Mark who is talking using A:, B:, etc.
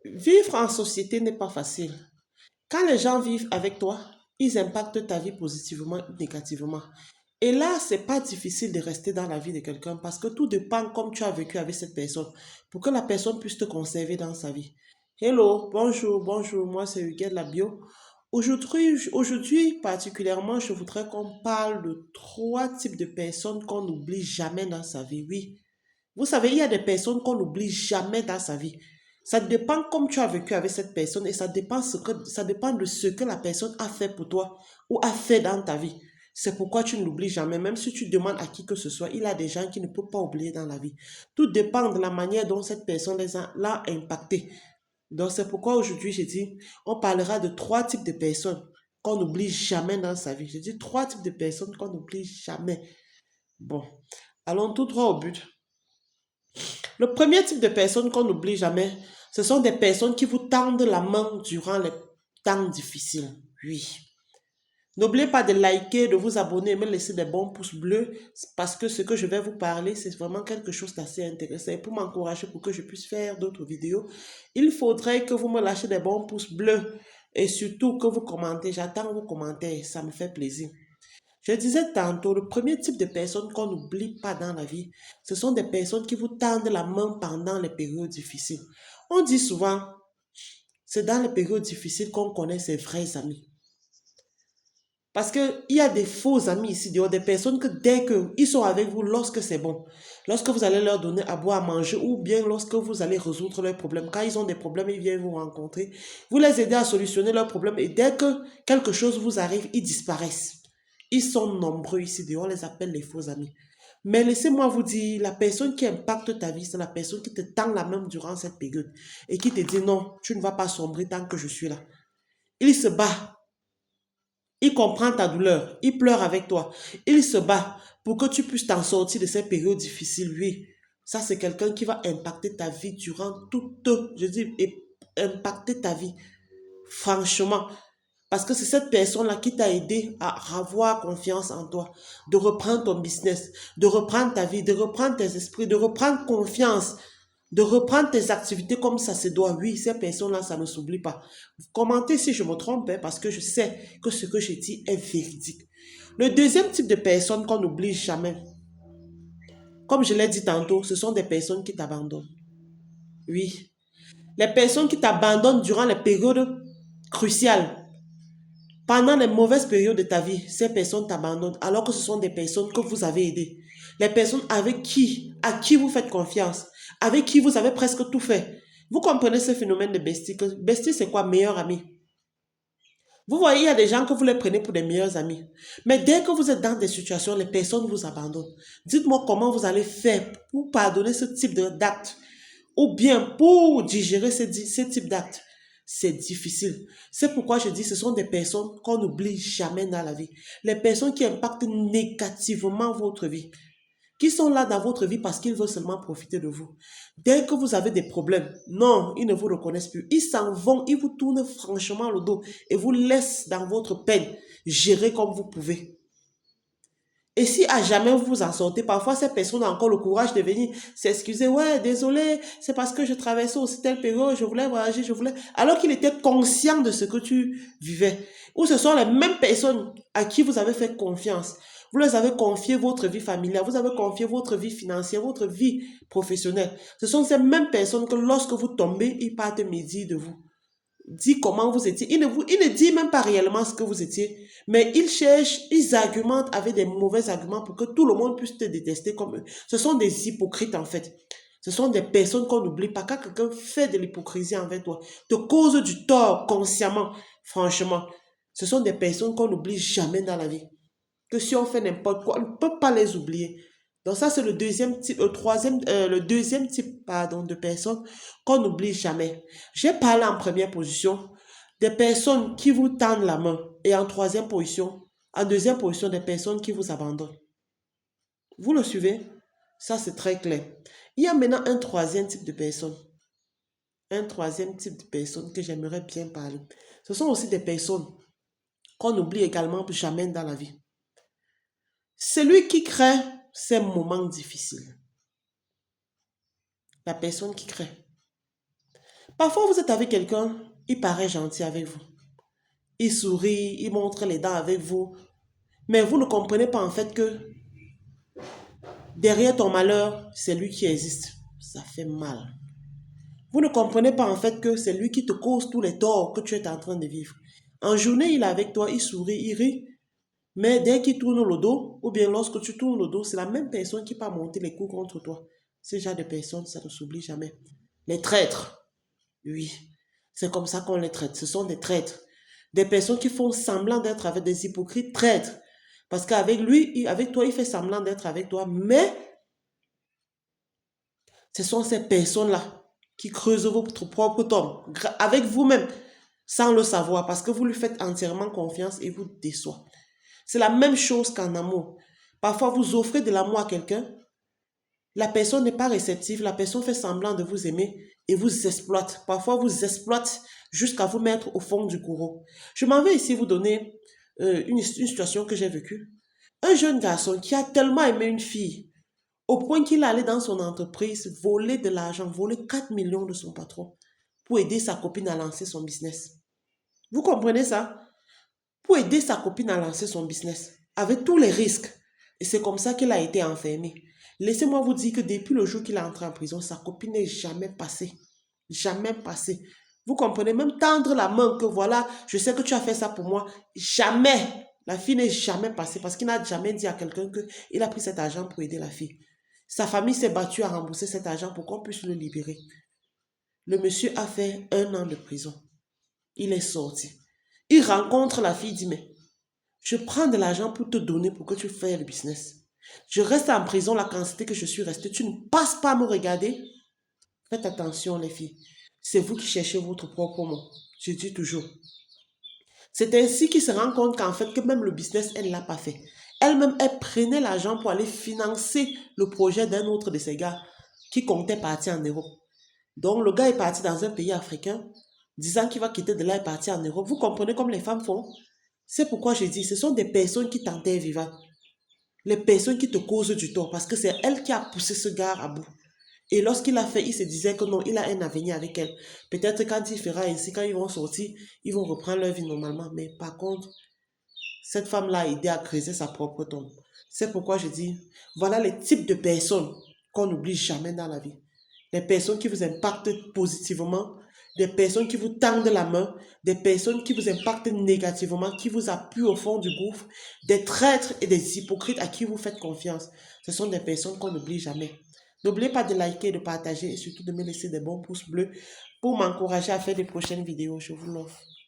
A: Vivre en société n'est pas facile. Quand les gens vivent avec toi, ils impactent ta vie positivement ou négativement. Et là, c'est pas difficile de rester dans la vie de quelqu'un parce que tout dépend comme tu as vécu avec cette personne pour que la personne puisse te conserver dans sa vie. Hello, bonjour, moi c'est Huguette Labio. Aujourd'hui particulièrement, je voudrais qu'on parle de trois types de personnes qu'on n'oublie jamais dans sa vie. Oui, vous savez, il y a des personnes qu'on n'oublie jamais dans sa vie. Ça dépend comme tu as vécu avec cette personne et ça dépend de ce que la personne a fait pour toi ou a fait dans ta vie. C'est pourquoi tu ne l'oublies jamais. Même si tu demandes à qui que ce soit, il y a des gens qui ne peuvent pas oublier dans la vie. Tout dépend de la manière dont cette personne l'a impacté. Donc c'est pourquoi aujourd'hui, j'ai dit, on parlera de trois types de personnes qu'on n'oublie jamais dans sa vie. J'ai dit trois types de personnes qu'on n'oublie jamais. Bon, allons tout droit au but. Le premier type de personnes qu'on n'oublie jamais, ce sont des personnes qui vous tendent la main durant les temps difficiles. Oui. N'oubliez pas de liker, de vous abonner et me laisser des bons pouces bleus parce que ce que je vais vous parler, c'est vraiment quelque chose d'assez intéressant. Et pour m'encourager pour que je puisse faire d'autres vidéos, il faudrait que vous me lâchez des bons pouces bleus et surtout que vous commentez. J'attends vos commentaires, ça me fait plaisir. Je disais tantôt, le premier type de personnes qu'on n'oublie pas dans la vie, ce sont des personnes qui vous tendent la main pendant les périodes difficiles. On dit souvent, c'est dans les périodes difficiles qu'on connaît ses vrais amis. Parce qu'il y a des faux amis ici, des personnes que dès qu'ils sont avec vous, lorsque c'est bon, lorsque vous allez leur donner à boire, à manger, ou bien lorsque vous allez résoudre leurs problèmes, quand ils ont des problèmes, ils viennent vous rencontrer, vous les aidez à solutionner leurs problèmes, et dès que quelque chose vous arrive, ils disparaissent. Ils sont nombreux ici, on les appelle les faux amis. Mais laissez-moi vous dire, la personne qui impacte ta vie, c'est la personne qui te tend la main durant cette période et qui te dit non, tu ne vas pas sombrer tant que je suis là. Il se bat, il comprend ta douleur, il pleure avec toi, il se bat pour que tu puisses t'en sortir de ces périodes difficiles. Oui, ça c'est quelqu'un qui va impacter ta vie durant toute, je dis, impacter ta vie, franchement. Parce que c'est cette personne-là qui t'a aidé à avoir confiance en toi, de reprendre ton business, de reprendre ta vie, de reprendre tes esprits, de reprendre confiance, de reprendre tes activités comme ça se doit. Oui, ces personnes-là, ça ne s'oublie pas. Commentez si je me trompe, hein, parce que je sais que ce que je dis est véridique. Le deuxième type de personnes qu'on n'oublie jamais, comme je l'ai dit tantôt, ce sont des personnes qui t'abandonnent. Oui. Les personnes qui t'abandonnent durant les périodes cruciales. Pendant les mauvaises périodes de ta vie, ces personnes t'abandonnent alors que ce sont des personnes que vous avez aidées. Les personnes à qui vous faites confiance, avec qui vous avez presque tout fait. Vous comprenez ce phénomène de bestie. Bestie, c'est quoi? Meilleur ami. Vous voyez, il y a des gens que vous les prenez pour des meilleurs amis. Mais dès que vous êtes dans des situations, les personnes vous abandonnent. Dites-moi comment vous allez faire pour pardonner ce type d'acte ou bien pour digérer ce type d'acte. C'est difficile. C'est pourquoi je dis ce sont des personnes qu'on n'oublie jamais dans la vie. Les personnes qui impactent négativement votre vie, qui sont là dans votre vie parce qu'ils veulent seulement profiter de vous. Dès que vous avez des problèmes, non, ils ne vous reconnaissent plus. Ils s'en vont, ils vous tournent franchement le dos et vous laissent dans votre peine gérer comme vous pouvez. Et si à jamais vous vous en sortez, parfois ces personnes ont encore le courage de venir s'excuser. Ouais, désolé, c'est parce que je traversais aussi telle période, je voulais voyager, je voulais. Alors qu'il était conscient de ce que tu vivais. Ou ce sont les mêmes personnes à qui vous avez fait confiance. Vous leur avez confié votre vie familiale, vous avez confié votre vie financière, votre vie professionnelle. Ce sont ces mêmes personnes que lorsque vous tombez, ils partent médire de vous dit comment vous étiez. Il ne dit même pas réellement ce que vous étiez, mais ils cherchent, ils argumentent avec des mauvais arguments pour que tout le monde puisse te détester comme eux. Ce sont des hypocrites en fait. Ce sont des personnes qu'on n'oublie pas. Quand quelqu'un fait de l'hypocrisie envers toi, te cause du tort consciemment, franchement, ce sont des personnes qu'on n'oublie jamais dans la vie. Que si on fait n'importe quoi, on ne peut pas les oublier. Donc ça, c'est le deuxième type, le deuxième type, pardon, de personnes qu'on n'oublie jamais. J'ai parlé en première position des personnes qui vous tendent la main et en deuxième position, des personnes qui vous abandonnent. Vous le suivez? Ça, c'est très clair. Il y a maintenant un troisième type de personnes. Un troisième type de personnes que j'aimerais bien parler. Ce sont aussi des personnes qu'on n'oublie également jamais dans la vie. Celui qui crée ces moments difficiles. La personne qui crée. Parfois, vous êtes avec quelqu'un, il paraît gentil avec vous. Il sourit, il montre les dents avec vous. Mais vous ne comprenez pas en fait que derrière ton malheur, c'est lui qui existe. Ça fait mal. Vous ne comprenez pas en fait que c'est lui qui te cause tous les torts que tu es en train de vivre. En journée, il est avec toi, il sourit, il rit. Mais dès qu'il tourne le dos, ou bien lorsque tu tournes le dos, c'est la même personne qui va monter les coups contre toi. Ce genre de personnes, ça ne s'oublie jamais. Les traîtres, oui. C'est comme ça qu'on les traite. Ce sont des traîtres. Des personnes qui font semblant d'être avec des hypocrites traîtres. Parce qu'avec lui, avec toi, il fait semblant d'être avec toi, mais ce sont ces personnes-là qui creusent votre propre tombe avec vous-même, sans le savoir, parce que vous lui faites entièrement confiance et vous déçoit. C'est la même chose qu'en amour. Parfois, vous offrez de l'amour à quelqu'un, la personne n'est pas réceptive, la personne fait semblant de vous aimer et vous exploite. Parfois, vous exploite jusqu'à vous mettre au fond du courroux. Je m'en vais ici vous donner une situation que j'ai vécue. Un jeune garçon qui a tellement aimé une fille, au point qu'il allait dans son entreprise voler de l'argent, voler 4 millions de son patron pour aider sa copine à lancer son business. Vous comprenez ça? Pour aider sa copine à lancer son business, avec tous les risques. Et c'est comme ça qu'il a été enfermé. Laissez-moi vous dire que depuis le jour qu'il est entré en prison, sa copine n'est jamais passée. Jamais passée. Vous comprenez? Même tendre la main que voilà, je sais que tu as fait ça pour moi. Jamais. La fille n'est jamais passée parce qu'il n'a jamais dit à quelqu'un qu'il a pris cet argent pour aider la fille. Sa famille s'est battue à rembourser cet argent pour qu'on puisse le libérer. Le monsieur a fait 1 an de prison. Il est sorti. Il rencontre la fille, il dit, mais je prends de l'argent pour te donner pour que tu fasses le business. Je reste en prison la quantité que je suis restée. Tu ne passes pas à me regarder. Faites attention les filles. C'est vous qui cherchez votre propre mot. Je dis toujours. C'est ainsi qu'il se rend compte qu'en fait, que même le business, elle ne l'a pas fait. Elle-même, elle prenait l'argent pour aller financer le projet d'un autre de ses gars qui comptait partir en Europe. Donc, le gars est parti dans un pays africain, disant qu'il va quitter de là et partir en Europe. Vous comprenez comme les femmes font? C'est pourquoi je dis, ce sont des personnes qui t'enterrent vivant. Les personnes qui te causent du tort, parce que c'est elle qui a poussé ce gars à bout. Et lorsqu'il a fait, il se disait que non, il a un avenir avec elle. Peut-être quand il fera ainsi, quand ils vont sortir, ils vont reprendre leur vie normalement. Mais par contre, cette femme-là a aidé à creuser sa propre tombe. C'est pourquoi je dis, voilà les types de personnes qu'on n'oublie jamais dans la vie. Des personnes qui vous impactent positivement, des personnes qui vous tendent la main, des personnes qui vous impactent négativement, qui vous appuient au fond du gouffre, des traîtres et des hypocrites à qui vous faites confiance. Ce sont des personnes qu'on n'oublie jamais. N'oubliez pas de liker, de partager et surtout de me laisser des bons pouces bleus pour m'encourager à faire des prochaines vidéos. Je vous l'offre.